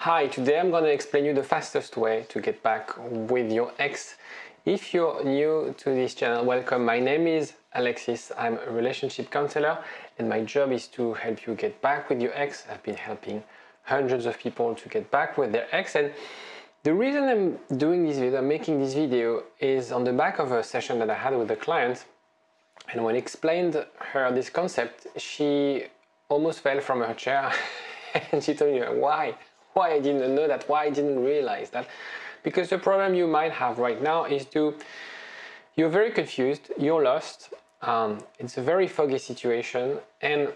Hi, today I'm going to explain you the fastest way to get back with your ex. If you're new to this channel, welcome. My name is Alexis. I'm a relationship counselor and my job is to help you get back with your ex. I've been helping hundreds of people to get back with their ex, and the reason I'm doing this video, I'm making this video, is on the back of a session that I had with a client, and when I explained her this concept, she almost fell from her chair and she told me why I didn't know that, why I didn't realize that. Because the problem you might have right now is you're very confused, you're lost, it's a very foggy situation, and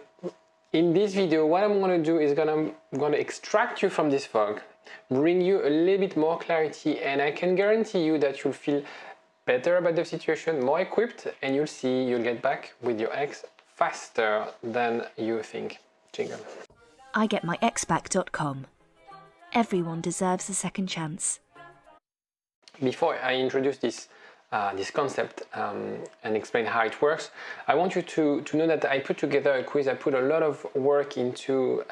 in this video what I'm going to do is I'm going to extract you from this fog, bring you a little bit more clarity, and I can guarantee you that you'll feel better about the situation, more equipped, and you'll get back with your ex faster than you think. Jingle. IGetMyExBack.com. Everyone deserves a second chance. Before I introduce this concept and explain how it works, I want you to know that I put together a quiz. I put a lot of work into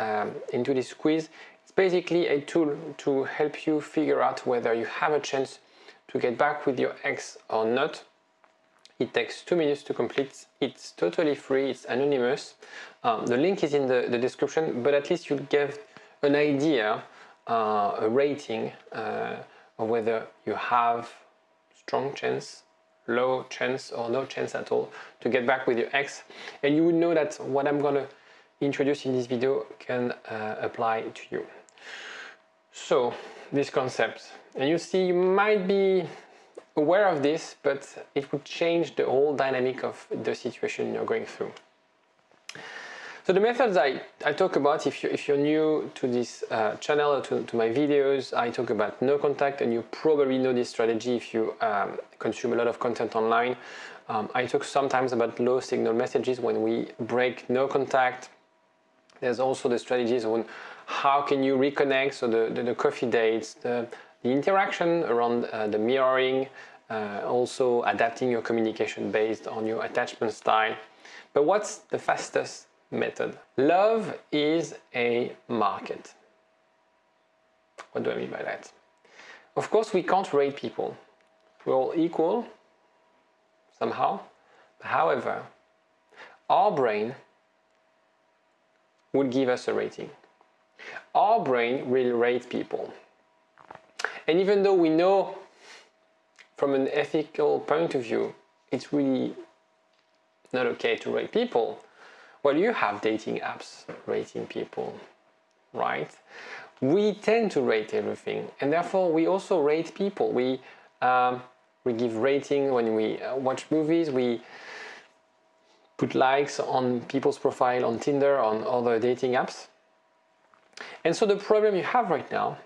this quiz. It's basically a tool to help you figure out whether you have a chance to get back with your ex or not. It takes 2 minutes to complete. It's totally free, it's anonymous. The link is in the description, but at least you'll get an idea, a rating of whether you have strong chance, low chance, or no chance at all to get back with your ex. And you would know that what I'm going to introduce in this video can apply to you. So this concept, and you see, you might be aware of this, but it would change the whole dynamic of the situation you're going through. So the methods I talk about, if you're new to this channel or to my videos, I talk about no contact, and you probably know this strategy if you consume a lot of content online. I talk sometimes about low signal messages when we break no contact. There's also the strategies on how can you reconnect, so the coffee dates, the interaction around the mirroring, also adapting your communication based on your attachment style. But what's the fastest method? Love is a market. What do I mean by that? Of course, we can't rate people. We're all equal somehow. However, our brain would give us a rating. Our brain will rate people. And even though we know from an ethical point of view, it's really not okay to rate people, well, you have dating apps rating people, right? We tend to rate everything, and therefore we also rate people. We give rating when we watch movies. We put likes on people's profile on Tinder, on other dating apps. And so the problem you have right now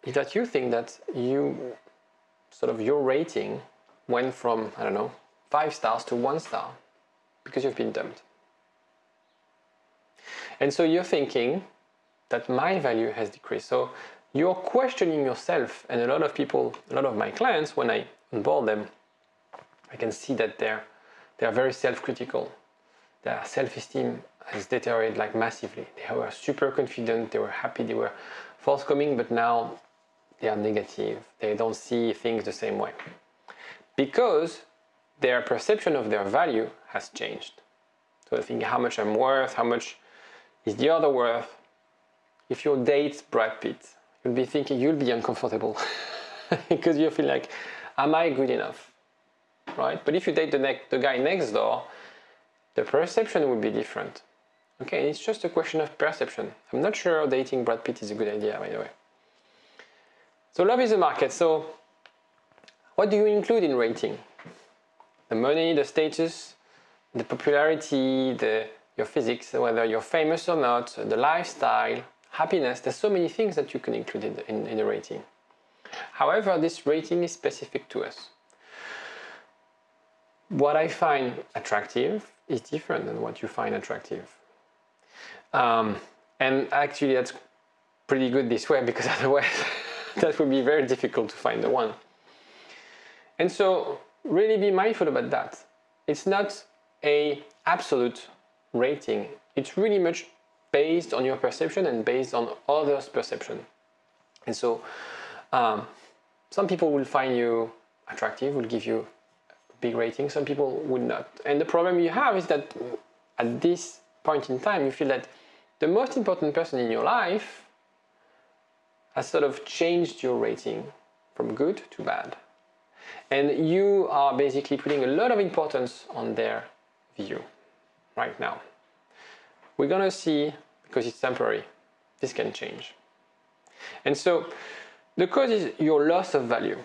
is that you think that your rating went from, 5 stars to 1 star because you've been dumped. And so you're thinking that my value has decreased. So you're questioning yourself, and a lot of my clients, when I onboard them, I can see that they're very self-critical. Their self-esteem has deteriorated massively. They were super confident, they were happy, they were forthcoming, but now they are negative. They don't see things the same way because their perception of their value has changed. So they think how much I'm worth, how much is the other worth. If you date Brad Pitt, you'll be thinking, you'll be uncomfortable because you feel like, am I good enough, right? But if you date the guy next door, the perception will be different. Okay, and it's just a question of perception. I'm not sure dating Brad Pitt is a good idea, by the way. So love is a market. So what do you include in rating? The money, the status, the popularity, your physics, whether you're famous or not, the lifestyle, happiness. There's so many things that you can include in a rating. However, this rating is specific to us. What I find attractive is different than what you find attractive. And actually that's pretty good this way, because otherwise that would be very difficult to find the one. And so really be mindful about that. It's not an absolute rating. It's really much based on your perception and based on others' perception. And so some people will find you attractive, will give you a big rating, some people would not. And the problem you have is that at this point in time, you feel that the most important person in your life has sort of changed your rating from good to bad. And you are basically putting a lot of importance on their view right now. We're gonna see, because it's temporary, this can change. And so the cause is your loss of value.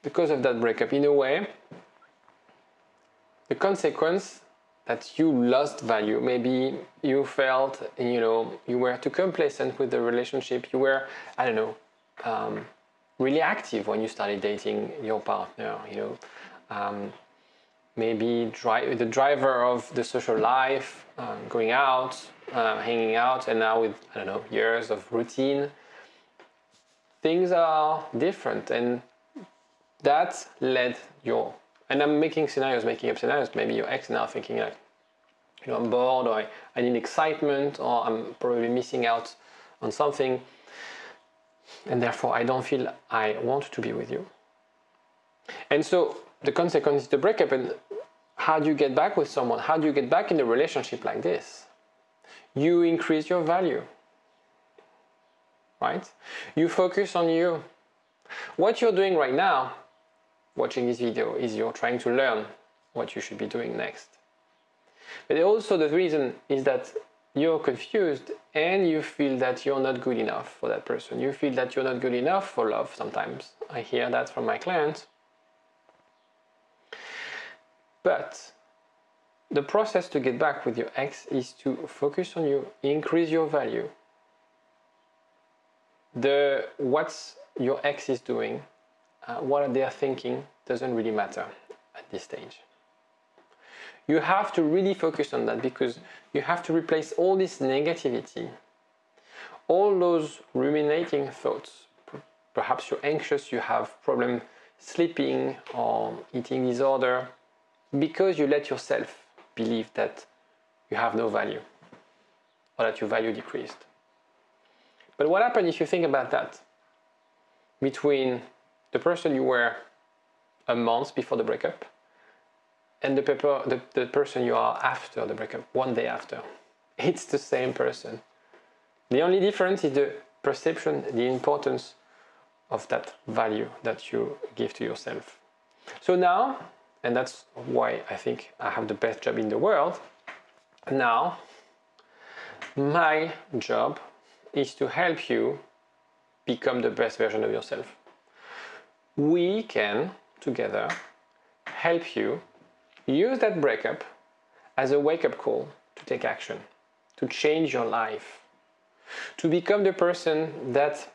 The cause of that breakup, in a way, the consequence that you lost value. Maybe you felt, you were too complacent with the relationship. You were, I don't know, really active when you started dating your partner, maybe the driver of the social life, going out, hanging out, and now with, I don't know, years of routine, things are different, and that led and I'm making up scenarios, maybe your ex now thinking like, I'm bored, or I need excitement, or I'm probably missing out on something, and therefore I don't feel I want to be with you. And so the consequence is the breakup. And how do you get back with someone? How do you get back in a relationship like this? You increase your value, right? You focus on you. What you're doing right now, watching this video, is you're trying to learn what you should be doing next. But also the reason is that you're confused and you feel that you're not good enough for that person. You feel that you're not good enough for love sometimes. I hear that from my clients. But the process to get back with your ex is to focus on you, increase your value. What your ex is doing, what they are thinking, doesn't really matter at this stage. You have to really focus on that, because you have to replace all this negativity, all those ruminating thoughts. Perhaps you're anxious, you have problem sleeping or eating disorder, because you let yourself believe that you have no value or that your value decreased. But what happened if you think about that between the person you were a month before the breakup and the person you are after the breakup, one day after? It's the same person. The only difference is the perception, the importance of that value that you give to yourself. So now, and that's why I think I have the best job in the world, now my job is to help you become the best version of yourself. We can together help you use that breakup as a wake-up call to take action, to change your life, to become the person that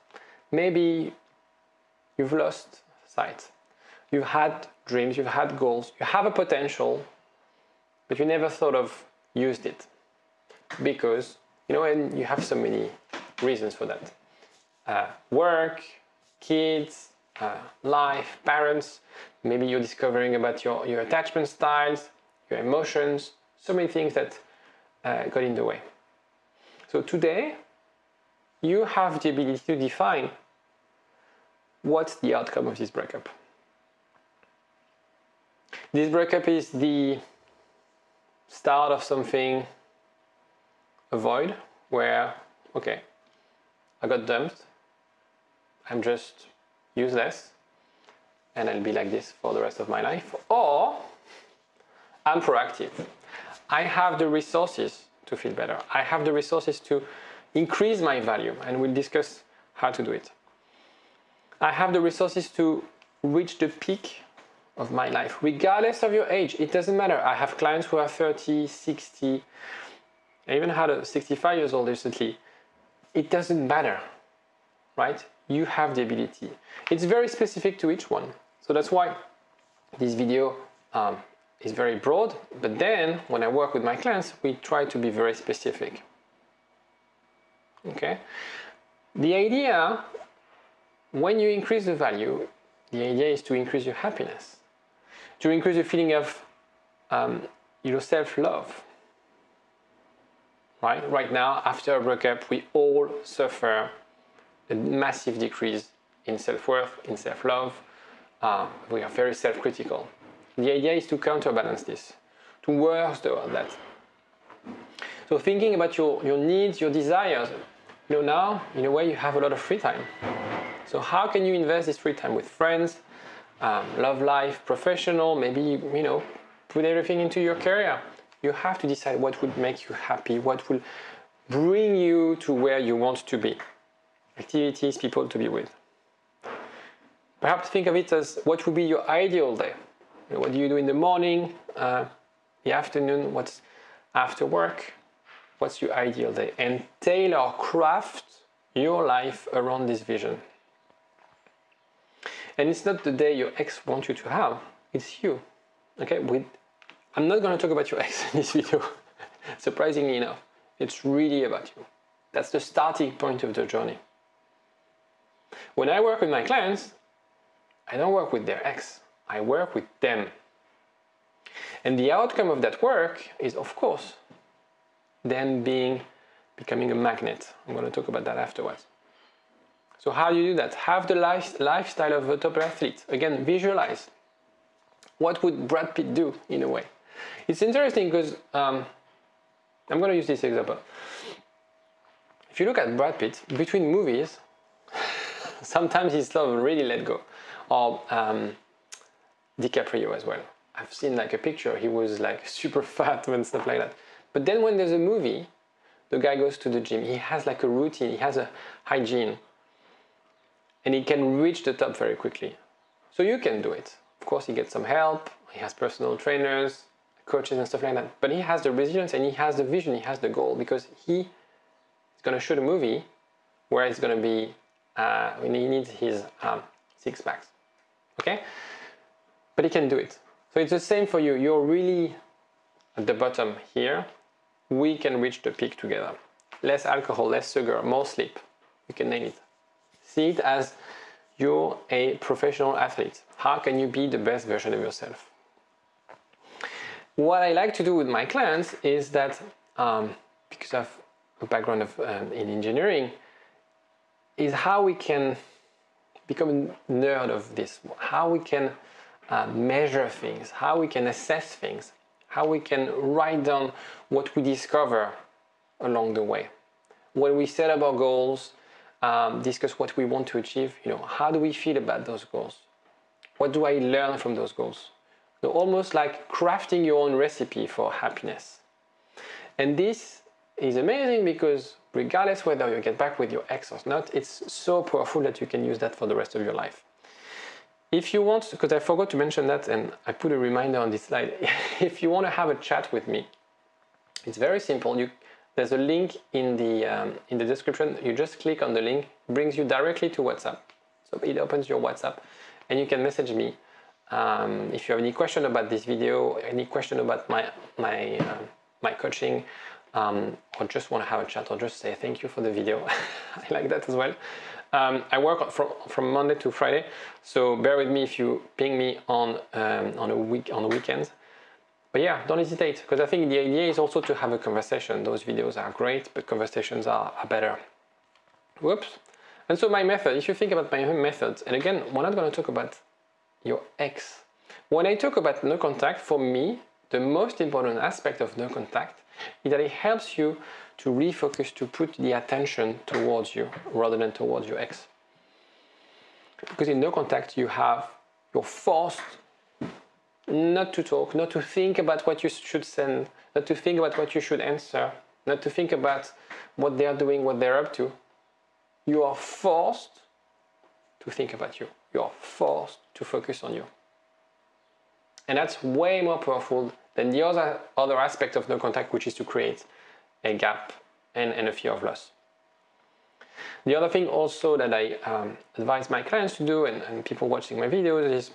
maybe you've lost sight. You've had dreams, you've had goals, you have a potential, but you never thought of used it. Because, and you have so many reasons for that. Work, kids, life, parents, maybe you're discovering about your attachment styles, your emotions, so many things that got in the way. So today, you have the ability to define what's the outcome of this breakup. This breakup is the start of something, a void, where, okay, I got dumped, I'm just useless, and I'll be like this for the rest of my life. Or I'm proactive. I have the resources to feel better. I have the resources to increase my value, and we'll discuss how to do it. I have the resources to reach the peak of my life, regardless of your age. It doesn't matter. I have clients who are 30, 60, I even had a 65 years old recently. It doesn't matter, right? You have the ability. It's very specific to each one. So that's why this video is very broad, but then when I work with my clients, we try to be very specific. Okay? The idea, when you increase the value, the idea is to increase your happiness, to increase the feeling of self-love. Right now, after a breakup, we all suffer a massive decrease in self-worth, in self-love. We are very self-critical. The idea is to counterbalance this, to work toward that. So thinking about your needs, your desires, now, in a way, you have a lot of free time. So how can you invest this free time with friends, love life, professional, maybe, put everything into your career. You have to decide what would make you happy, what will bring you to where you want to be. Activities, people to be with. Perhaps think of it as what would be your ideal day. What do you do in the morning, the afternoon, what's after work? What's your ideal day? And tailor or craft your life around this vision. And it's not the day your ex wants you to have, it's you. Okay? I'm not going to talk about your ex in this video, surprisingly enough. It's really about you. That's the starting point of the journey. When I work with my clients, I don't work with their ex, I work with them. And the outcome of that work is, of course, them becoming a magnet. I'm going to talk about that afterwards. So how do you do that? Have the lifestyle of a top athlete. Again, visualize. What would Brad Pitt do, in a way? It's interesting because I'm going to use this example. If you look at Brad Pitt, between movies, sometimes his love really let go. Or DiCaprio as well. I've seen like a picture, he was like super fat and stuff like that. But then when there's a movie, the guy goes to the gym, he has like a routine, he has a hygiene. And he can reach the top very quickly. So you can do it. Of course, he gets some help, he has personal trainers, coaches and stuff like that. But he has the resilience and he has the vision, he has the goal, because he is going to shoot a movie where it's going to be, when he needs his six packs. Okay? But he can do it. So it's the same for you. You're really at the bottom here. We can reach the peak together. Less alcohol, less sugar, more sleep. You can name it. See it as you're a professional athlete. How can you be the best version of yourself? What I like to do with my clients is that, because I have a background in engineering, is how we can become a nerd of this, how we can measure things, how we can assess things, how we can write down what we discover along the way. When we set up our goals, discuss what we want to achieve, how do we feel about those goals? What do I learn from those goals? So almost like crafting your own recipe for happiness. And this is amazing because regardless whether you get back with your ex or not, it's so powerful that you can use that for the rest of your life. If you want, because I forgot to mention that and I put a reminder on this slide, if you want to have a chat with me, it's very simple. There's a link in the description. You just click on the link, it brings you directly to WhatsApp. So it opens your WhatsApp and you can message me. If you have any question about this video, any question about my coaching, or just want to have a chat or just say thank you for the video. I like that as well. I work from Monday to Friday, so bear with me if you ping me on the weekends. But yeah, don't hesitate, because I think the idea is also to have a conversation. Those videos are great, but conversations are better. Whoops. And so my method, if you think about my methods, and again, we're not going to talk about your ex. When I talk about no contact, for me, the most important aspect of no contact is that it helps you to refocus, to put the attention towards you rather than towards your ex. Because in no contact, you're forced not to talk, not to think about what you should send, not to think about what you should answer, not to think about what they are doing, what they're up to. You are forced to think about you. You are forced to focus on you. And that's way more powerful than the other aspect of no contact, which is to create a gap and a fear of loss. The other thing also that I advise my clients to do, and people watching my videos, is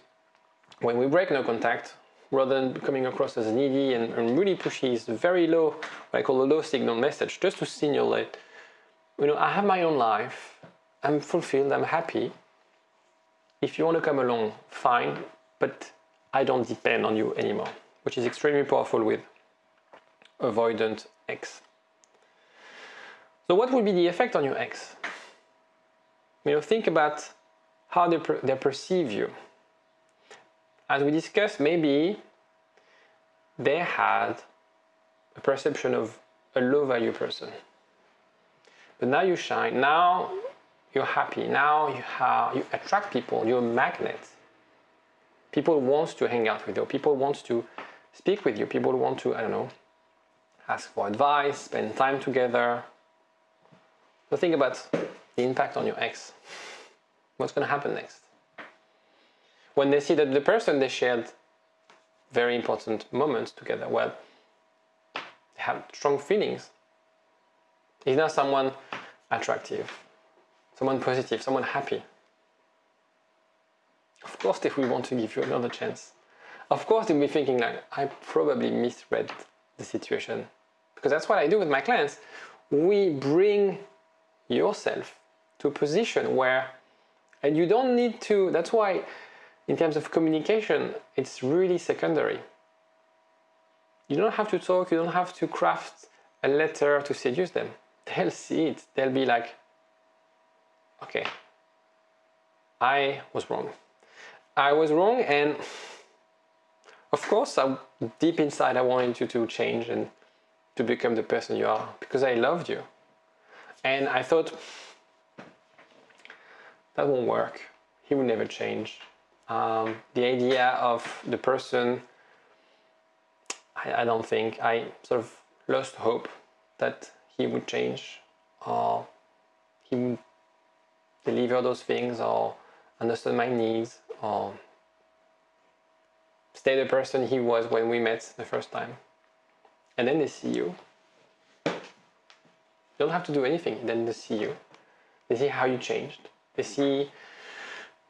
when we break no contact, rather than coming across as needy and really pushy, is very low, what I call a low signal message, just to signal I have my own life, I'm fulfilled, I'm happy. If you want to come along, fine, but I don't depend on you anymore, which is extremely powerful with avoidant ex. So what will be the effect on your ex? Think about how they perceive you. As we discussed, maybe they had a perception of a low value person. But now you shine, now you're happy, now you attract people, you're a magnet. People want to hang out with you, people want to speak with you, people want to, ask for advice, spend time together. So think about the impact on your ex. What's going to happen next? When they see that the person they shared very important moments together, well, they have strong feelings. Is now someone attractive, someone positive, someone happy. Of course they will want to give you another chance. Of course they'll be thinking like, I probably misread the situation. Because that's what I do with my clients. We bring yourself to a position where, and you don't need to, that's why in terms of communication, it's really secondary. You don't have to talk, you don't have to craft a letter to seduce them. They'll see it, they'll be like, okay, I was wrong. I was wrong, and of course, deep inside I wanted you to change and to become the person you are, because I loved you. And I thought, that won't work. He will never change. The idea of the person, I don't think, I sort of lost hope that he would change, or he would deliver those things, or understand my needs, or stay the person he was when we met the first time. And then they see you. You don't have to do anything, then they see you. They see how you changed. They see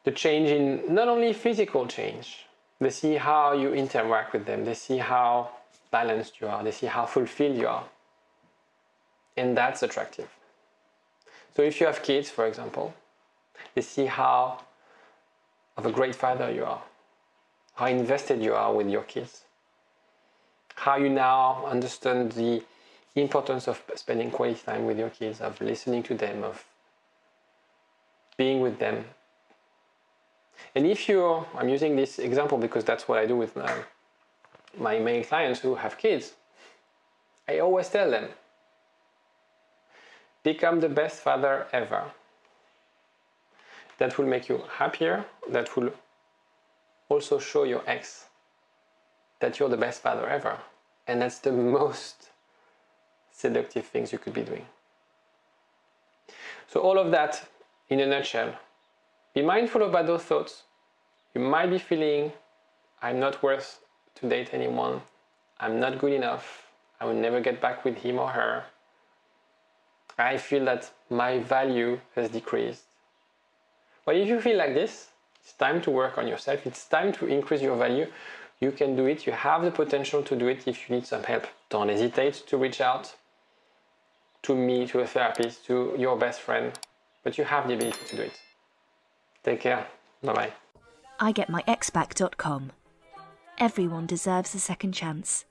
the change in not only physical change, they see how you interact with them, they see how balanced you are, they see how fulfilled you are. And that's attractive. So if you have kids, for example, they see how of a great father you are, how invested you are with your kids, how you now understand the importance of spending quality time with your kids, of listening to them, of being with them. And if I'm using this example because that's what I do with my male clients who have kids, I always tell them, become the best father ever. That will make you happier, that will also show your ex that you're the best father ever. And that's the most seductive things you could be doing. So all of that in a nutshell. Be mindful about those thoughts. You might be feeling, I'm not worth to date anyone. I'm not good enough. I will never get back with him or her. I feel that my value has decreased. But if you feel like this, it's time to work on yourself. It's time to increase your value. You can do it. You have the potential to do it. If you need some help, don't hesitate to reach out to me, to a therapist, to your best friend. But you have the ability to do it. Take care. Bye-bye. igetmyexback.com. Everyone deserves a second chance.